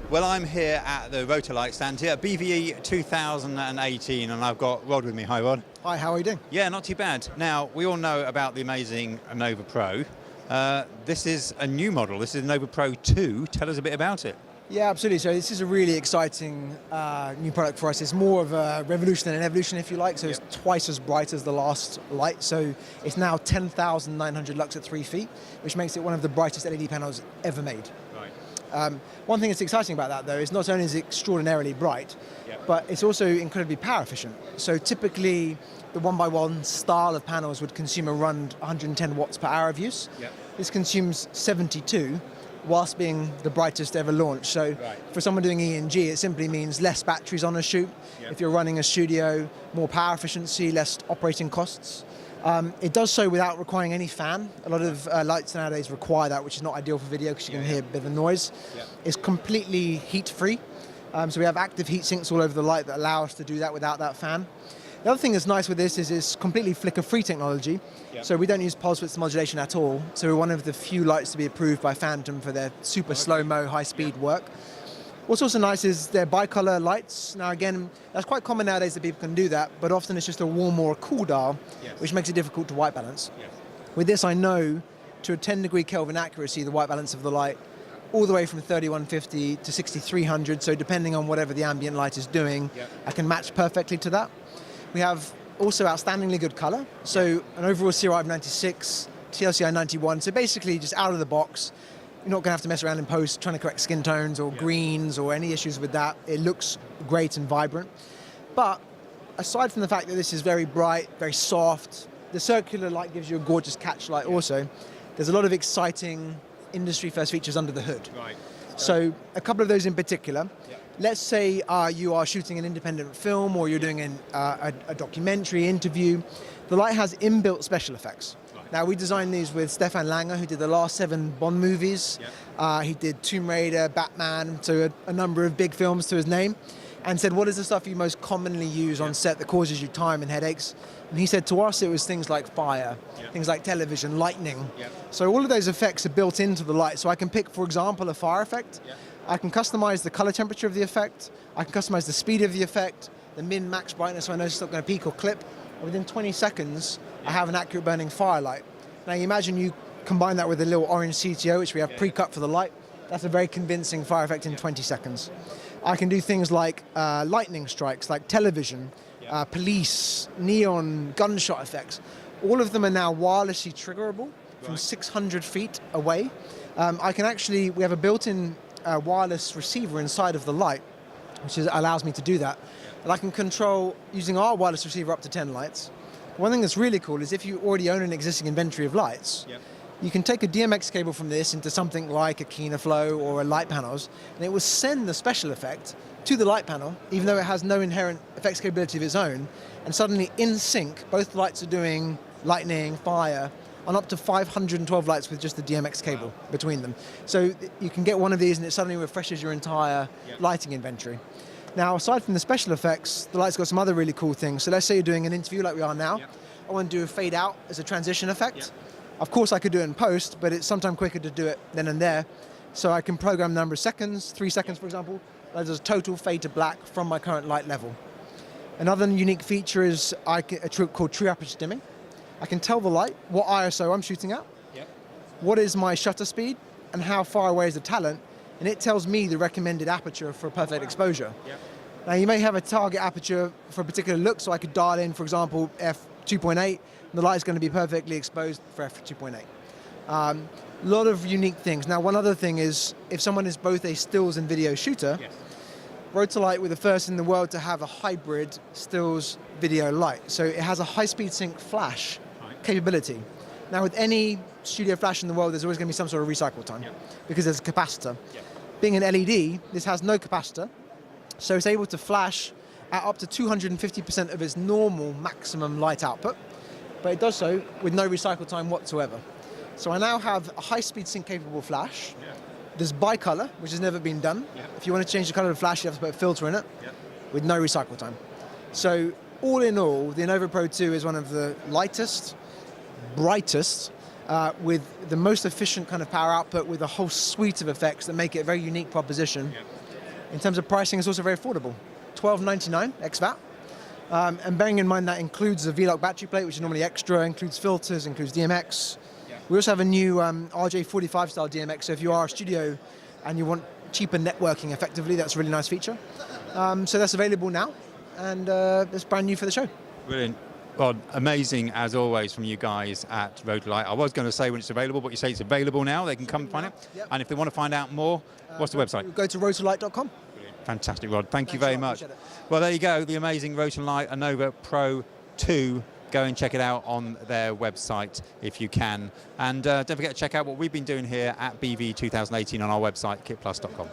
Well, I'm here at the Rotolight stand here at BVE 2018, and I've got Rod with me. Hi, Rod. Hi, how are you doing? Yeah, not too bad. Now, we all know about the amazing Anova Pro. This is a new model. This is Anova Pro 2. Tell us a bit about it. Yeah, absolutely. So this is a really exciting new product for us. It's more of a revolution than an evolution, if you like. So it's twice as bright as the last light. So it's now 10,900 lux at 3 feet, which makes it one of the brightest LED panels ever made. Right. One thing that's exciting about that, though, is not only is it extraordinarily bright, but it's also incredibly power efficient. So typically, the 1x1 style of panels would consume around 110 watts per hour of use. This consumes 72, whilst being the brightest ever launched. So for someone doing E&G, it simply means less batteries on a shoot. If you're running a studio, more power efficiency, less operating costs. It does so without requiring any fan. A lot of lights nowadays require that, which is not ideal for video because you can hear a bit of a noise. It's completely heat-free. So we have active heat sinks all over the light that allow us to do that without that fan. The other thing that's nice with this is it's completely flicker-free technology. So we don't use pulse width modulation at all. So we're one of the few lights to be approved by Phantom for their super slow-mo, high-speed work. What's also nice is they're bicolor lights. Now again, that's quite common nowadays that people can do that, but often it's just a warm or a cool dial, which makes it difficult to white balance. With this, I know to a 10-degree Kelvin accuracy, the white balance of the light, all the way from 3150 to 6300, so depending on whatever the ambient light is doing, I can match perfectly to that. We have also outstandingly good color, so an overall CRI of 96, TLCI 91, so basically just out of the box. You're not going to have to mess around in post trying to correct skin tones or greens or any issues with that. It looks great and vibrant. But aside from the fact that this is very bright, very soft, the circular light gives you a gorgeous catch light also. There's a lot of exciting industry first features under the hood. So a couple of those in particular. Let's say you are shooting an independent film or you're doing a documentary interview. The light has inbuilt special effects. Now, we designed these with Stefan Langer, who did the last 7 Bond movies. He did Tomb Raider, Batman, so a number of big films to his name, and said, what is the stuff you most commonly use on set that causes you time and headaches? And he said to us it was things like fire, things like television, lightning. So all of those effects are built into the light. So I can pick, for example, a fire effect. I can customize the color temperature of the effect. I can customize the speed of the effect, the min-max brightness, so I know it's not going to peak or clip. And within 20 seconds, I have an accurate burning firelight. Now you imagine you combine that with a little orange CTO, which we have pre-cut for the light. That's a very convincing fire effect in 20 seconds. I can do things like lightning strikes, like television, police, neon, gunshot effects. All of them are now wirelessly triggerable from 600 feet away. We have a built-in wireless receiver inside of the light, which allows me to do that. And I can control, using our wireless receiver, up to 10 lights. One thing that's really cool is if you already own an existing inventory of lights, you can take a DMX cable from this into something like a KINFlow or a light panels, and it will send the special effect to the light panel, even though it has no inherent effects capability of its own, and suddenly in sync, both lights are doing lightning, fire, on up to 512 lights with just the DMX cable between them. So you can get one of these and it suddenly refreshes your entire lighting inventory. Now, aside from the special effects, the light's got some other really cool things. So let's say you're doing an interview like we are now. I want to do a fade out as a transition effect. Of course, I could do it in post, but it's sometimes quicker to do it then and there. So I can program the number of seconds, 3 seconds, for example. That does a total fade to black from my current light level. Another unique feature is a trick called true aperture dimming. I can tell the light what ISO I'm shooting at, what is my shutter speed, and how far away is the talent, and it tells me the recommended aperture for perfect exposure. Now you may have a target aperture for a particular look, so I could dial in, for example, f2.8, and the light is going to be perfectly exposed for f2.8. A lot of unique things. Now one other thing is, if someone is both a stills and video shooter, Rotolight were the first in the world to have a hybrid stills video light. So it has a high-speed sync flash capability. Now with any studio flash in the world, there's always going to be some sort of recycle time because there's a capacitor. Being an LED, this has no capacitor, so it's able to flash at up to 250% of its normal maximum light output, but it does so with no recycle time whatsoever. So I now have a high-speed sync capable flash. There's bicolor, which has never been done. If you want to change the color of the flash, you have to put a filter in it with no recycle time. So all in all, the Anova Pro 2 is one of the lightest, brightest, with the most efficient kind of power output, with a whole suite of effects that make it a very unique proposition. In terms of pricing, it's also very affordable. $12.99 ex-VAT. And bearing in mind that includes a V-Lock battery plate, which is normally extra, includes filters, includes DMX. Yeah. We also have a new RJ45 style DMX, so if you are a studio and you want cheaper networking effectively, that's a really nice feature. So that's available now, and it's brand new for the show. Brilliant. Well, amazing as always from you guys at Rotolight. I was going to say when it's available, but you say it's available now. They can come and find it. Yep. And if they want to find out more, what's the website? Go to rotolight.com. Fantastic, Rod. Thank you very much. Well, there you go. The amazing Rotolight Anova Pro 2. Go and check it out on their website if you can. And don't forget to check out what we've been doing here at BVE 2018 on our website, KITPLUS.com.